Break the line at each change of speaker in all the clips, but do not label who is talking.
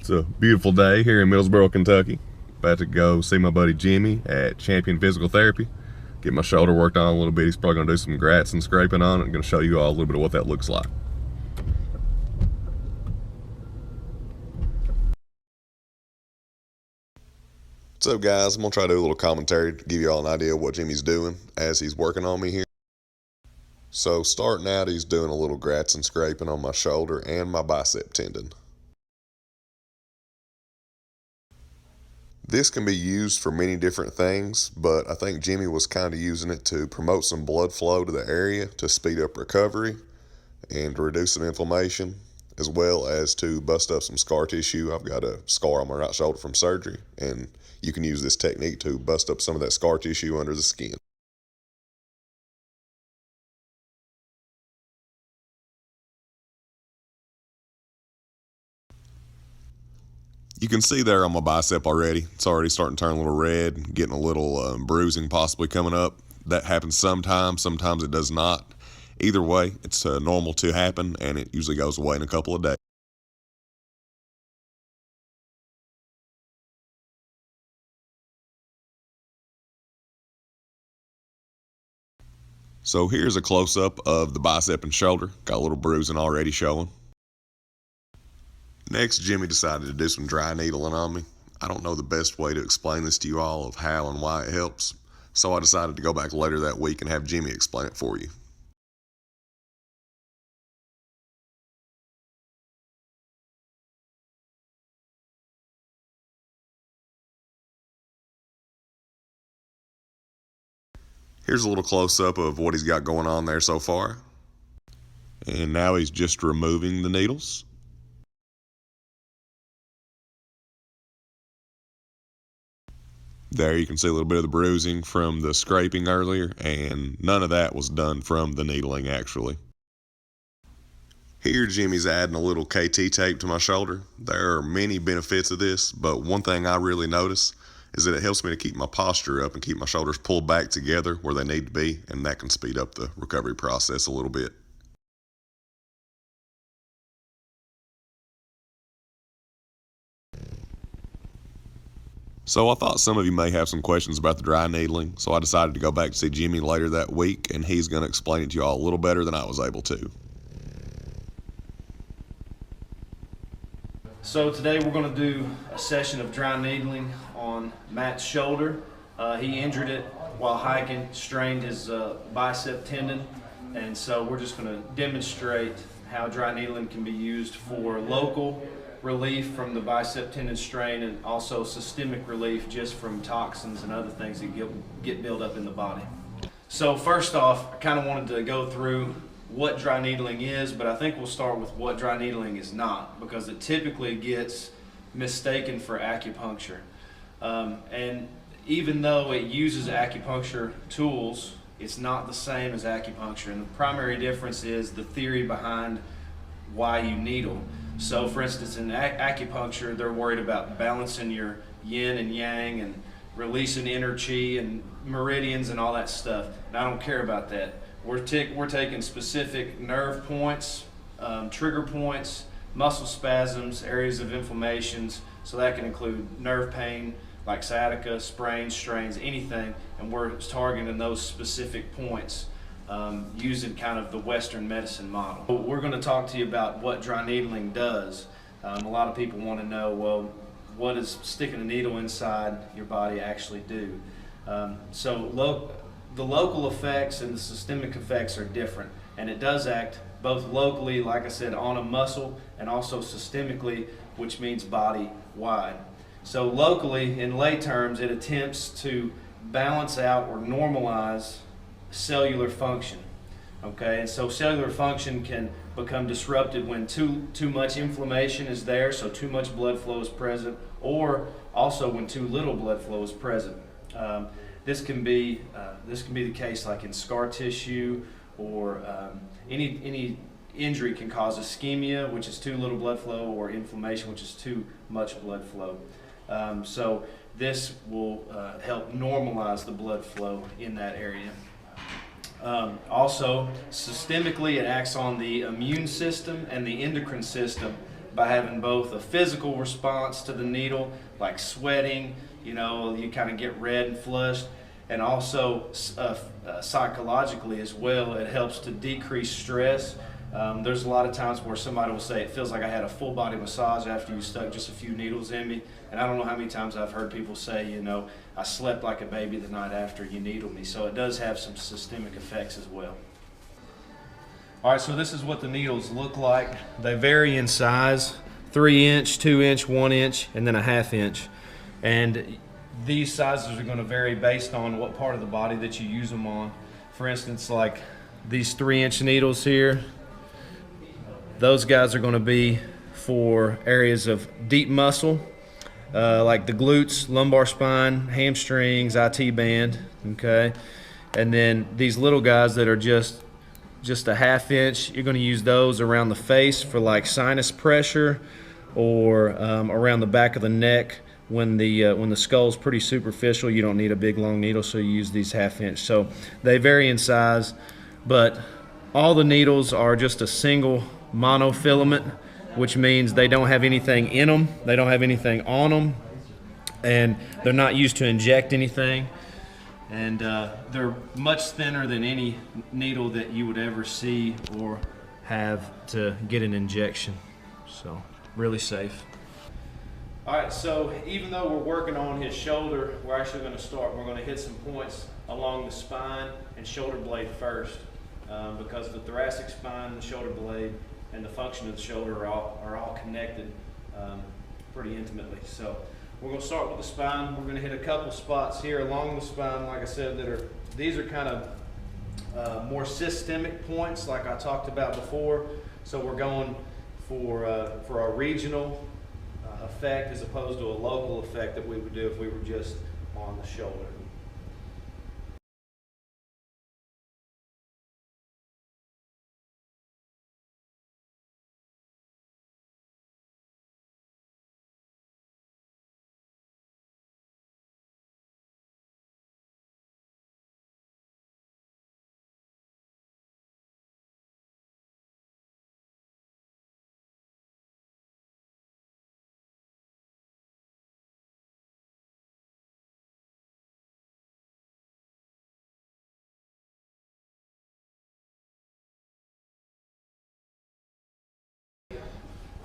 It's a beautiful day here in Middlesboro, Kentucky. About to go see my buddy Jimmy at Champion Physical Therapy. Get my shoulder worked on a little bit. He's probably going to do some Graston scraping on it. I'm going to show you all a little bit of what that looks like. What's up, guys? I'm going to try to do a little commentary to give you all an idea of what Jimmy's doing as he's working on me here. So starting out, he's doing a little Graston scraping on my shoulder and my bicep tendon. This can be used for many different things, but I think Jimmy was kind of using it to promote some blood flow to the area to speed up recovery and to reduce some inflammation, as well as to bust up some scar tissue. I've got a scar on my right shoulder from surgery, and you can use this technique to bust up some of that scar tissue under the skin. You can see there on my bicep already, it's already starting to turn a little red, getting a little bruising possibly coming up. That happens sometimes it does not. Either way, it's normal to happen, and it usually goes away in a couple of days. So here's a close-up of the bicep and shoulder. Got a little bruising already showing. Next, Jimmy decided to do some dry needling on me. I don't know the best way to explain this to you all of how and why it helps, so I decided to go back later that week and have Jimmy explain it for you. Here's a little close-up of what he's got going on there so far. And now he's just removing the needles. There you can see a little bit of the bruising from the scraping earlier, and none of that was done from the needling actually. Here Jimmy's adding a little KT tape to my shoulder. There are many benefits of this, but one thing I really notice is that it helps me to keep my posture up and keep my shoulders pulled back together where they need to be, and that can speed up the recovery process a little bit. So I thought some of you may have some questions about the dry needling, so I decided to go back to see Jimmy later that week, and he's going to explain it to you all a little better than I was able to.
So today we're going to do a session of dry needling on Matt's shoulder. He injured it while hiking, strained his bicep tendon, and so we're just going to demonstrate how dry needling can be used for local relief from the bicep tendon strain, and also systemic relief just from toxins and other things that get built up in the body. So first off, I kind of wanted to go through what dry needling is, but I think we'll start with what dry needling is not, because it typically gets mistaken for acupuncture. And even though it uses acupuncture tools, it's not the same as acupuncture. And the primary difference is the theory behind why you needle. So for instance, in acupuncture, they're worried about balancing your yin and yang and releasing inner chi and meridians and all that stuff. And I don't care about that. We're taking specific nerve points, trigger points, muscle spasms, areas of inflammations. So that can include nerve pain, like sciatica, sprains, strains, anything. And we're targeting those specific points. Using kind of the Western medicine model. We're going to talk to you about what dry needling does. A lot of people want to know, well, what does sticking a needle inside your body actually do? The local effects and the systemic effects are different, and it does act both locally, like I said, on a muscle, and also systemically, which means body-wide. So locally, in lay terms, it attempts to balance out or normalize cellular function. Okay, and so cellular function can become disrupted when too much inflammation is there, so too much blood flow is present, or also when too little blood flow is present. This can be the case like in scar tissue, or any injury can cause ischemia, which is too little blood flow, or inflammation, which is too much blood flow. So this will help normalize the blood flow in that area. Also, systemically, it acts on the immune system and the endocrine system by having both a physical response to the needle, like sweating, you know, you kind of get red and flushed, and also psychologically as well. It helps to decrease stress. There's a lot of times where somebody will say, it feels like I had a full body massage after you stuck just a few needles in me. And I don't know how many times I've heard people say, you know, I slept like a baby the night after you needled me. So it does have some systemic effects as well. All right, so this is what the needles look like. They vary in size, 3 inch, 2 inch, 1 inch, and then a 1/2 inch. And these sizes are gonna vary based on what part of the body that you use them on. For instance, like these 3-inch needles here, those guys are gonna be for areas of deep muscle, like the glutes, lumbar spine, hamstrings, IT band, okay? And then these little guys that are just a 1/2 inch, you're going to use those around the face for like sinus pressure, or around the back of the neck when the skull's pretty superficial. You don't need a big long needle, so you use these 1/2 inch. So they vary in size, but all the needles are just a single monofilament, which means they don't have anything in them, they don't have anything on them, and they're not used to inject anything. And they're much thinner than any needle that you would ever see or have to get an injection. So really safe. All right, so even though we're working on his shoulder, we're actually going to start. We're going to hit some points along the spine and shoulder blade first, because the thoracic spine, the shoulder blade, and the function of the shoulder are all connected pretty intimately. So we're going to start with the spine. We're going to hit a couple spots here along the spine, like I said, these are kind of more systemic points, like I talked about before. So we're going for a regional effect as opposed to a local effect that we would do if we were just on the shoulder.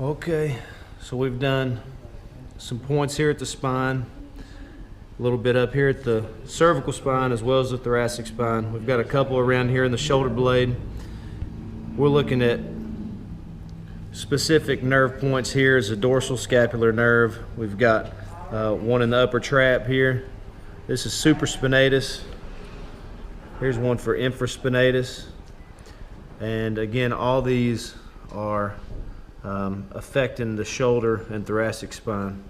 Okay, so we've done some points here at the spine, a little bit up here at the cervical spine as well as the thoracic spine. We've got a couple around here in the shoulder blade. We're looking at specific nerve points here is the dorsal scapular nerve. We've got one in the upper trap here. This is supraspinatus. Here's one for infraspinatus. And again, all these are affecting the shoulder and thoracic spine.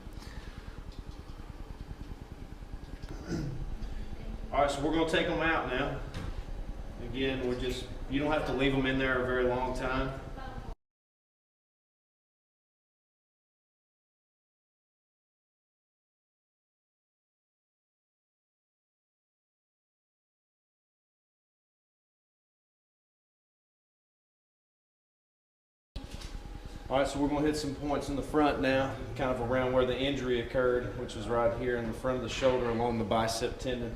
All right, so we're going to take them out now. Again, you don't have to leave them in there a very long time. All right, so we're going to hit some points in the front now, kind of around where the injury occurred, which is right here in the front of the shoulder along the bicep tendon.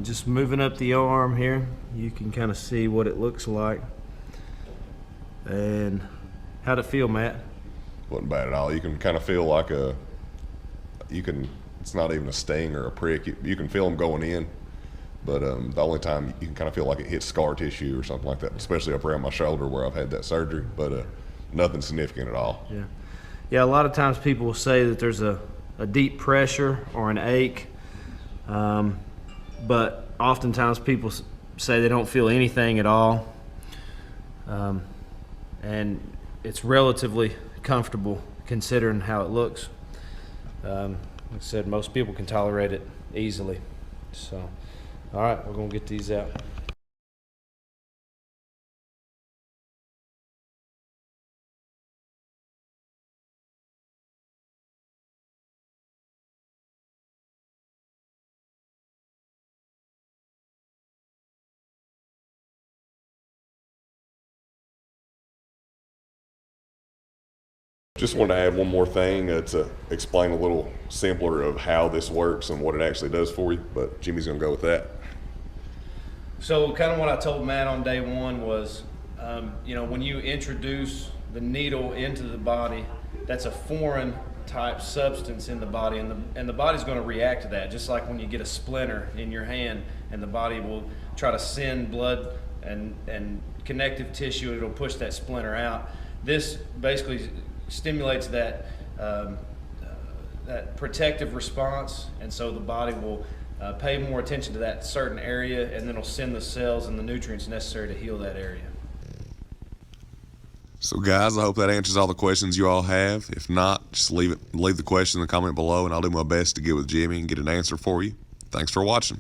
Just moving up the arm here, you can kind of see what it looks like. And how'd it feel, Matt?
Wasn't bad at all. You can kind of feel like it's not even a sting or a prick. You can feel them going in, but the only time you can kind of feel like it hits scar tissue or something like that, especially up around my shoulder where I've had that surgery, but nothing significant at all.
Yeah. Yeah, a lot of times people will say that there's a deep pressure or an ache, but oftentimes people say they don't feel anything at all, and it's relatively comfortable considering how it looks. Like I said, most people can tolerate it easily. So, all right, we're gonna get these out.
Just wanted to add one more thing to explain a little simpler of how this works and what it actually does for you, but Jimmy's going to go with that.
So kind of what I told Matt on day one was, when you introduce the needle into the body, that's a foreign type substance in the body, and the body's going to react to that, just like when you get a splinter in your hand and the body will try to send blood and connective tissue, it'll push that splinter out. This basically stimulates that that protective response, and so the body will pay more attention to that certain area, and then it'll send the cells and the nutrients necessary to heal that area.
So guys, I hope that answers all the questions you all have. If not, just leave the question in the comment below, and I'll do my best to get with Jimmy and get an answer for you. Thanks for watching.